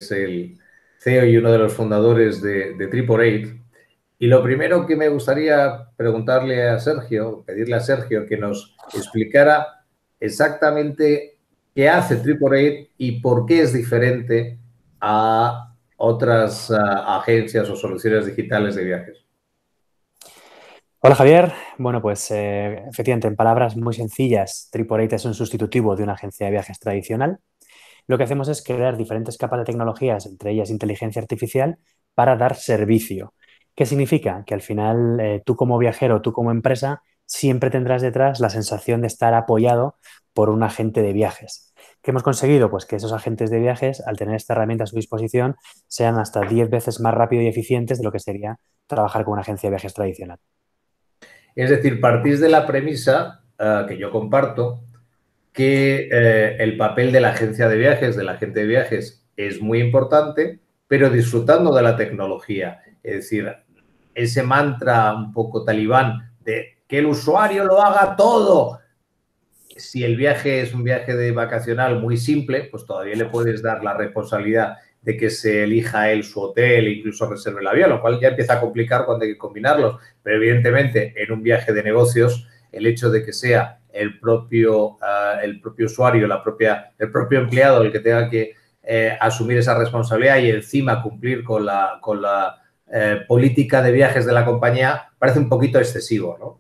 es el CEO y uno de los fundadores de Triple8. Y lo primero que me gustaría preguntarle a Sergio, pedirle a Sergio que nos explicara exactamente qué hace Triple8 y por qué es diferente a otras agencias o soluciones digitales de viajes. Hola Javier, bueno pues efectivamente en palabras muy sencillas, Triple8 es un sustitutivo de una agencia de viajes tradicional. Lo que hacemos es crear diferentes capas de tecnologías, entre ellas inteligencia artificial, para dar servicio. ¿Qué significa? Que al final tú como viajero, tú como empresa, siempre tendrás detrás la sensación de estar apoyado por un agente de viajes. ¿Qué hemos conseguido? Pues que esos agentes de viajes, al tener esta herramienta a su disposición, sean hasta 10 veces más rápidos y eficientes de lo que sería trabajar con una agencia de viajes tradicional. Es decir, partís de la premisa que yo comparto, que el papel de la agencia de viajes, del agente de viajes, es muy importante, pero disfrutando de la tecnología. Es decir, ese mantra un poco talibán de que el usuario lo haga todo. Si el viaje es un viaje de vacacional muy simple, pues todavía le puedes dar la responsabilidad de que se elija él su hotel e incluso reserve el avión, lo cual ya empieza a complicar cuando hay que combinarlos. Pero evidentemente en un viaje de negocios, el hecho de que sea el propio usuario, el propio empleado el que tenga que asumir esa responsabilidad y encima cumplir con la política de viajes de la compañía, parece un poquito excesivo, ¿no?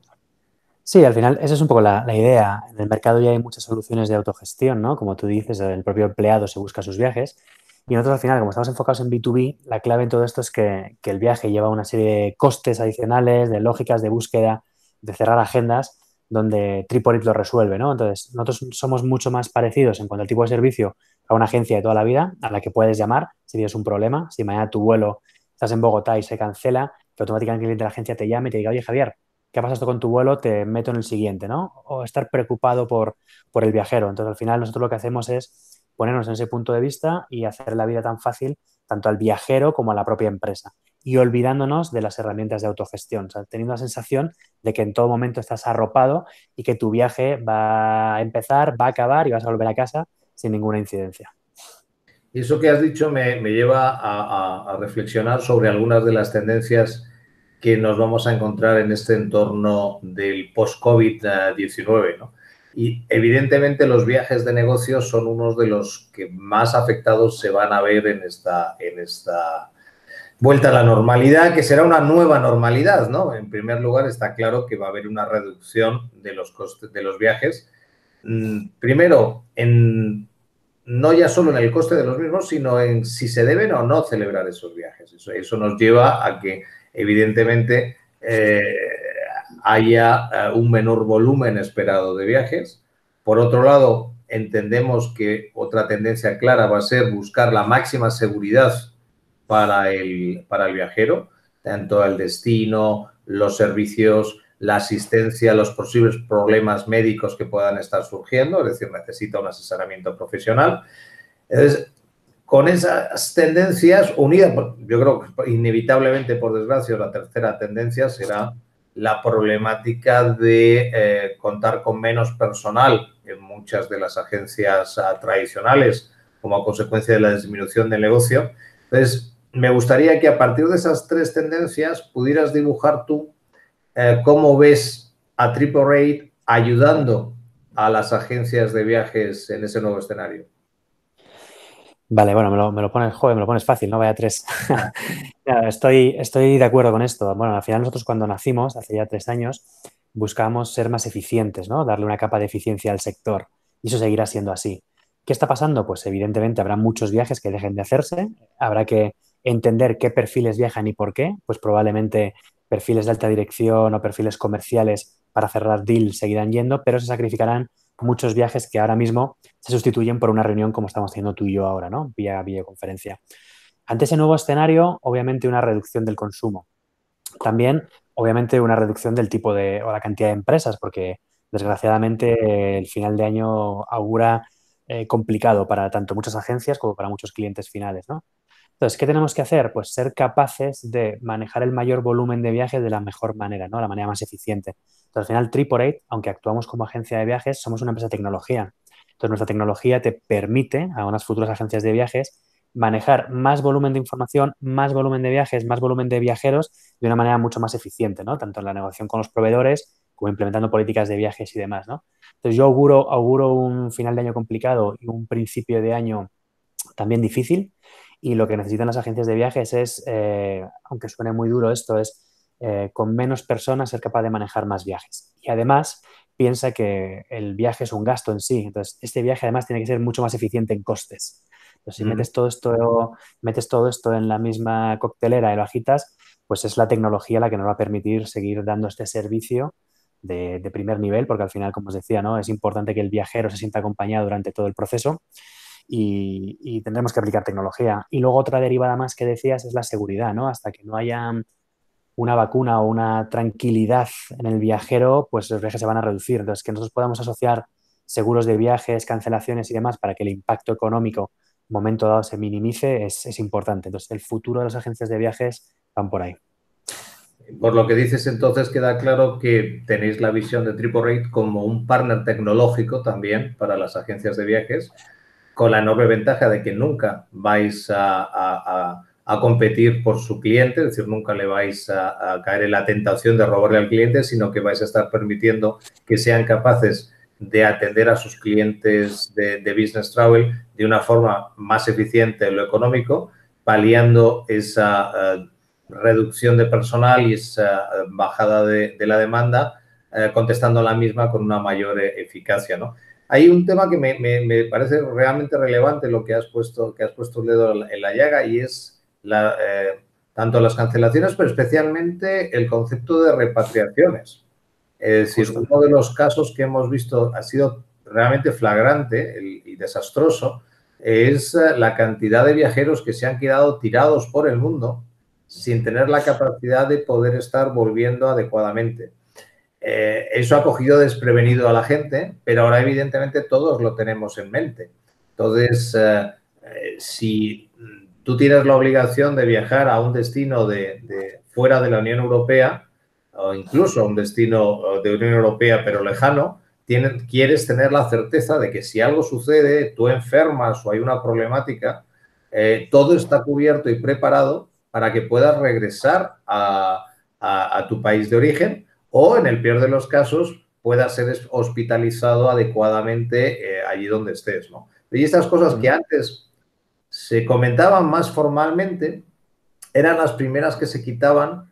Sí, al final esa es un poco la idea. En el mercado ya hay muchas soluciones de autogestión, ¿no? Como tú dices, el propio empleado se busca sus viajes. Y nosotros al final, como estamos enfocados en B2B, la clave en todo esto es que el viaje lleva una serie de costes adicionales, de lógicas de búsqueda, de cerrar agendas, donde Tripolit lo resuelve, ¿no? Entonces, nosotros somos mucho más parecidos en cuanto al tipo de servicio a una agencia de toda la vida a la que puedes llamar si tienes un problema. Si mañana tu vuelo estás en Bogotá y se cancela, que automáticamente el cliente de la agencia te llame y te diga, oye, Javier, ¿qué ha pasado con tu vuelo? Te meto en el siguiente, ¿no? O estar preocupado por el viajero. Entonces, al final, nosotros lo que hacemos es ponernos en ese punto de vista y hacer la vida tan fácil tanto al viajero como a la propia empresa. Y olvidándonos de las herramientas de autogestión, o sea, teniendo la sensación de que en todo momento estás arropado y que tu viaje va a empezar, va a acabar y vas a volver a casa sin ninguna incidencia. Y eso que has dicho me lleva a reflexionar sobre algunas de las tendencias que nos vamos a encontrar en este entorno del post-COVID-19, ¿no? Y evidentemente los viajes de negocios son unos de los que más afectados se van a ver en esta vuelta a la normalidad, que será una nueva normalidad, ¿no? En primer lugar, está claro que va a haber una reducción de los costes de los viajes. Primero, no ya solo en el coste de los mismos, sino en si se deben o no celebrar esos viajes. Eso nos lleva a que, evidentemente, haya un menor volumen esperado de viajes. Por otro lado, entendemos que otra tendencia clara va a ser buscar la máxima seguridad para el viajero, tanto el destino, los servicios, la asistencia, los posibles problemas médicos que puedan estar surgiendo, es decir, necesita un asesoramiento profesional. Entonces, con esas tendencias unidas, yo creo que inevitablemente, por desgracia, la tercera tendencia será la problemática de contar con menos personal en muchas de las agencias tradicionales como a consecuencia de la disminución del negocio. Entonces, me gustaría que a partir de esas tres tendencias pudieras dibujar tú cómo ves a Triple8 ayudando a las agencias de viajes en ese nuevo escenario. Vale, bueno, me lo pones, joder, me lo pones fácil, ¿no? Vaya tres. Nada, estoy de acuerdo con esto. Bueno, al final nosotros cuando nacimos, hace ya 3 años, buscábamos ser más eficientes, ¿no? Darle una capa de eficiencia al sector. Y eso seguirá siendo así. ¿Qué está pasando? Pues evidentemente habrá muchos viajes que dejen de hacerse. Habrá que entender qué perfiles viajan y por qué. Pues probablemente perfiles de alta dirección o perfiles comerciales para cerrar deals seguirán yendo, pero se sacrificarán muchos viajes que ahora mismo se sustituyen por una reunión como estamos haciendo tú y yo ahora, ¿no? Vía videoconferencia. Ante ese nuevo escenario, obviamente una reducción del consumo. También, obviamente, una reducción del tipo de o la cantidad de empresas, porque desgraciadamente el final de año augura complicado para tanto muchas agencias como para muchos clientes finales, ¿no? Entonces, ¿qué tenemos que hacer? Pues ser capaces de manejar el mayor volumen de viajes de la mejor manera, ¿no? La manera más eficiente. Entonces, al final, Triple8, aunque actuamos como agencia de viajes, somos una empresa de tecnología. Entonces, nuestra tecnología te permite a unas futuras agencias de viajes manejar más volumen de información, más volumen de viajes, más volumen de viajeros de una manera mucho más eficiente, ¿no? Tanto en la negociación con los proveedores como implementando políticas de viajes y demás, ¿no? Entonces yo auguro un final de año complicado y un principio de año también difícil, y lo que necesitan las agencias de viajes es, aunque suene muy duro esto, es con menos personas ser capaz de manejar más viajes. Y además piensa que el viaje es un gasto en sí, entonces este viaje además tiene que ser mucho más eficiente en costes. Entonces, si metes todo esto en la misma coctelera y lo agitas, pues es la tecnología la que nos va a permitir seguir dando este servicio de primer nivel, porque al final, como os decía, ¿no? Es importante que el viajero se sienta acompañado durante todo el proceso, y tendremos que aplicar tecnología. Y luego otra derivada más que decías es la seguridad, ¿no? Hasta que no haya una vacuna o una tranquilidad en el viajero, pues los viajes se van a reducir. Entonces, que nosotros podamos asociar seguros de viajes, cancelaciones y demás para que el impacto económico momento dado se minimice es importante. Entonces, el futuro de las agencias de viajes van por ahí. Por lo que dices, entonces queda claro que tenéis la visión de TripleRate como un partner tecnológico también para las agencias de viajes, con la enorme ventaja de que nunca vais a competir por su cliente, es decir, nunca le vais a caer en la tentación de robarle al cliente, sino que vais a estar permitiendo que sean capaces de atender a sus clientes de business travel de una forma más eficiente en lo económico, paliando esa reducción de personal y esa bajada de la demanda, contestando la misma con una mayor eficacia, ¿no? Hay un tema que me parece realmente relevante, lo que has puesto el dedo en la llaga, y es tanto las cancelaciones, pero especialmente el concepto de repatriaciones. Es decir, Justo. uno de los casos que hemos visto ha sido realmente flagrante y desastroso, es la cantidad de viajeros que se han quedado tirados por el mundo sin tener la capacidad de poder estar volviendo adecuadamente. Eso ha cogido desprevenido a la gente, pero ahora evidentemente todos lo tenemos en mente. Entonces, si tú tienes la obligación de viajar a un destino de fuera de la Unión Europea, o incluso a un destino de Unión Europea pero lejano, quieres tener la certeza de que si algo sucede, tú enfermas o hay una problemática, todo está cubierto y preparado para que puedas regresar a tu país de origen, o en el peor de los casos puedas ser hospitalizado adecuadamente allí donde estés, ¿no? Y estas cosas que antes se comentaban más formalmente eran las primeras que se quitaban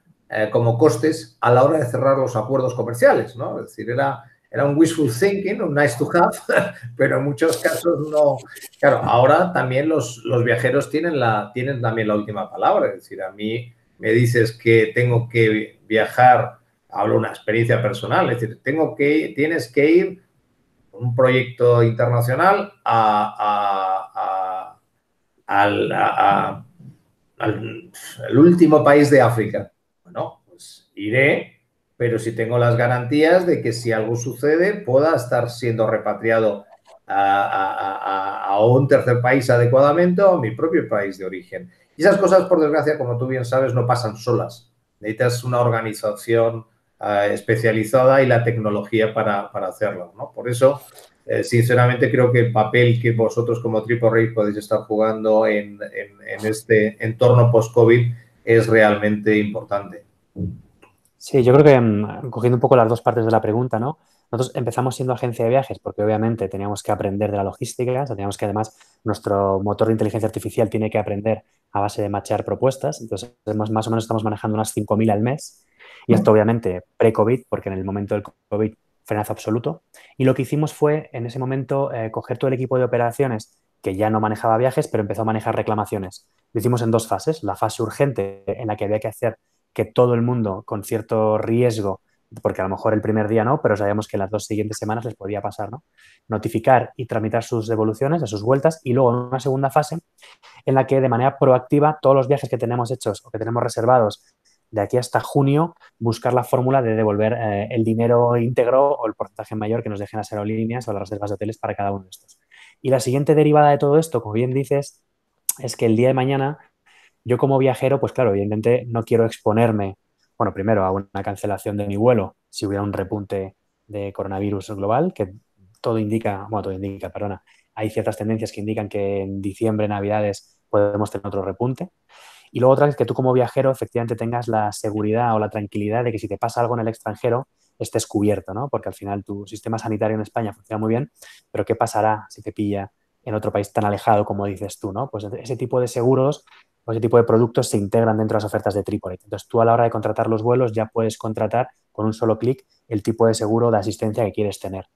como costes a la hora de cerrar los acuerdos comerciales, ¿no? Es decir, era un wishful thinking, un nice to have, pero en muchos casos no. Claro, ahora también los viajeros tienen también la última palabra. Es decir, a mí me dices que tengo que viajar, hablo de una experiencia personal, es decir, tienes que ir a un proyecto internacional al último país de África. Bueno, pues iré, pero si tengo las garantías de que si algo sucede pueda estar siendo repatriado a un tercer país adecuadamente o a mi propio país de origen. Y esas cosas, por desgracia, como tú bien sabes, no pasan solas. Necesitas una organización especializada y la tecnología para hacerlo, ¿no? Por eso, sinceramente, creo que el papel que vosotros como TripleRate podéis estar jugando en este entorno post-COVID es realmente importante. Sí, yo creo que cogiendo un poco las dos partes de la pregunta, ¿no? Nosotros empezamos siendo agencia de viajes porque obviamente teníamos que aprender de la logística, o sea, teníamos que además, nuestro motor de inteligencia artificial tiene que aprender a base de machear propuestas, entonces más o menos estamos manejando unas 5.000 al mes, y esto obviamente pre-COVID, porque en el momento del COVID frenazo absoluto, y lo que hicimos fue en ese momento coger todo el equipo de operaciones que ya no manejaba viajes, pero empezó a manejar reclamaciones. Lo hicimos en dos fases, la fase urgente en la que había que hacer que todo el mundo con cierto riesgo, porque a lo mejor el primer día no, pero sabíamos que las 2 siguientes semanas les podía pasar, ¿no? Notificar y tramitar sus devoluciones, de sus vueltas, y luego en una segunda fase en la que de manera proactiva todos los viajes que tenemos hechos o que tenemos reservados de aquí hasta junio, buscar la fórmula de devolver el dinero íntegro o el porcentaje mayor que nos dejen las aerolíneas o las reservas de hoteles para cada uno de estos. Y la siguiente derivada de todo esto, como bien dices, es que el día de mañana yo como viajero, pues claro, evidentemente no quiero exponerme, bueno, primero a una cancelación de mi vuelo si hubiera un repunte de coronavirus global, que todo indica, perdona, hay ciertas tendencias que indican que en diciembre, Navidades, podemos tener otro repunte. Y luego otra es que tú como viajero efectivamente tengas la seguridad o la tranquilidad de que si te pasa algo en el extranjero estés cubierto, ¿no? Porque al final tu sistema sanitario en España funciona muy bien, pero ¿qué pasará si te pilla en otro país tan alejado como dices tú, ¿no? Pues ese tipo de seguros o ese tipo de productos se integran dentro de las ofertas de Tripolit. Entonces tú a la hora de contratar los vuelos ya puedes contratar con un solo clic el tipo de seguro de asistencia que quieres tener.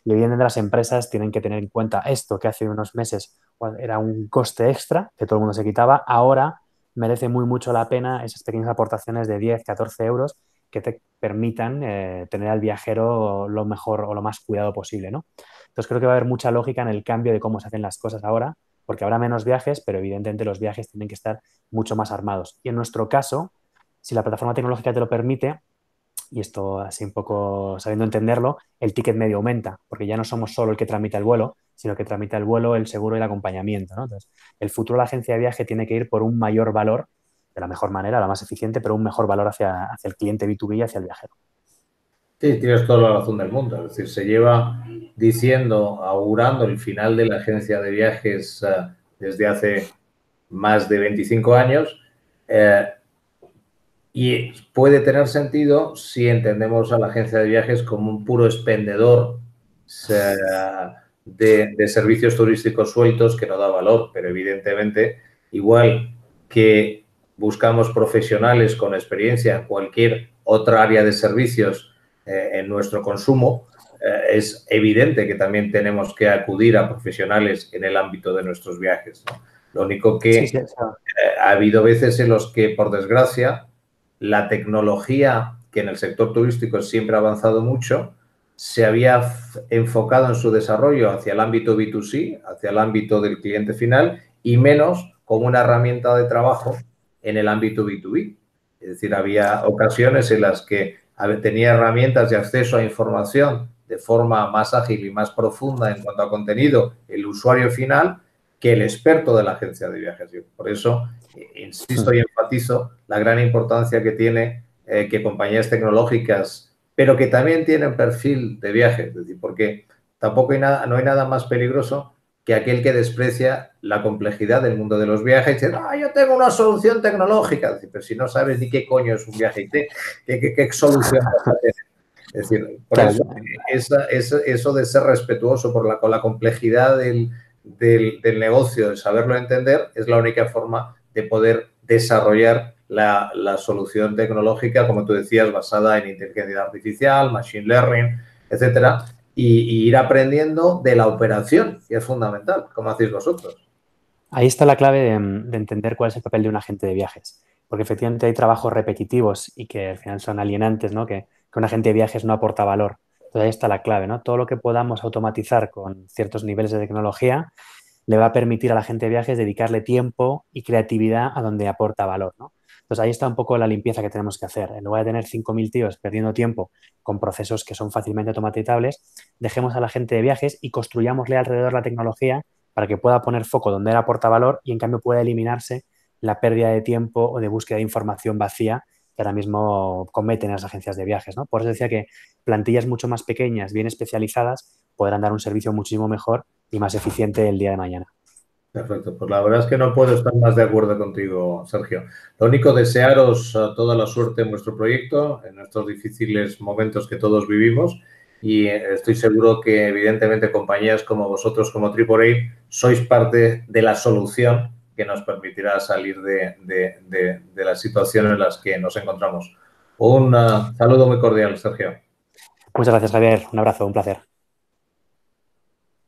Y evidentemente las empresas tienen que tener en cuenta esto que hace unos meses era un coste extra que todo el mundo se quitaba, ahora merece mucho la pena esas pequeñas aportaciones de 10, 14 euros que te permitan tener al viajero lo mejor o lo más cuidado posible, ¿no? Entonces creo que va a haber mucha lógica en el cambio de cómo se hacen las cosas ahora, porque habrá menos viajes, pero evidentemente los viajes tienen que estar mucho más armados. Y en nuestro caso, si la plataforma tecnológica te lo permite, y esto así un poco sabiendo entenderlo, el ticket medio aumenta, porque ya no somos solo el que tramita el vuelo, sino que tramita el vuelo, el seguro y el acompañamiento, ¿no? Entonces, el futuro de la agencia de viaje tiene que ir por un mayor valor, de la mejor manera, la más eficiente, pero un mejor valor hacia el cliente B2B y hacia el viajero. Sí, tienes toda la razón del mundo. Es decir, se lleva diciendo, augurando el final de la agencia de viajes desde hace más de 25 años y puede tener sentido si entendemos a la agencia de viajes como un puro expendedor de servicios turísticos sueltos que no da valor, pero evidentemente, igual que buscamos profesionales con experiencia en cualquier otra área de servicios en nuestro consumo, es evidente que también tenemos que acudir a profesionales en el ámbito de nuestros viajes, ¿no? Lo único que Sí, ha habido veces en los que, por desgracia, la tecnología, que en el sector turístico siempre ha avanzado mucho, se había enfocado en su desarrollo hacia el ámbito B2C, hacia el ámbito del cliente final, y menos como una herramienta de trabajo en el ámbito B2B. Es decir, había ocasiones en las que tenía herramientas de acceso a información de forma más ágil y más profunda en cuanto a contenido el usuario final que el experto de la agencia de viajes. Por eso, insisto y enfatizo la gran importancia que tiene que compañías tecnológicas, pero que también tienen perfil de viaje, es decir, porque tampoco no hay nada más peligroso que aquel que desprecia la complejidad del mundo de los viajes y dice, yo tengo una solución tecnológica. Decir, pero si no sabes ni qué coño es un viaje, ¿qué solución vas a tener? Es decir, por claro, eso, eso de ser respetuoso con la complejidad del negocio, de saberlo entender, es la única forma de poder desarrollar la solución tecnológica, como tú decías, basada en inteligencia artificial, machine learning, etcétera, y ir aprendiendo de la operación, que es fundamental, como hacéis vosotros. ahí está la clave de entender cuál es el papel de un agente de viajes, porque efectivamente hay trabajos repetitivos y que al final son alienantes, ¿no? Que un agente de viajes no aporta valor. Entonces ahí está la clave, ¿no? Todo lo que podamos automatizar con ciertos niveles de tecnología le va a permitir al agente de viajes dedicarle tiempo y creatividad a donde aporta valor, ¿no? Entonces ahí está un poco la limpieza que tenemos que hacer. En lugar de tener 5.000 tíos perdiendo tiempo con procesos que son fácilmente automatizables, dejemos al agente de viajes y construyámosle alrededor la tecnología para que pueda poner foco donde él aporta valor y en cambio pueda eliminarse la pérdida de tiempo o de búsqueda de información vacía que ahora mismo cometen las agencias de viajes, ¿no? Por eso decía que plantillas mucho más pequeñas, bien especializadas, podrán dar un servicio muchísimo mejor y más eficiente el día de mañana. Perfecto, pues la verdad es que no puedo estar más de acuerdo contigo, Sergio. Lo único, desearos toda la suerte en vuestro proyecto, en estos difíciles momentos que todos vivimos, y estoy seguro que evidentemente compañías como vosotros, como AAA, sois parte de la solución que nos permitirá salir de la situación en las que nos encontramos. Un saludo muy cordial, Sergio. Muchas gracias, Javier. Un abrazo, un placer.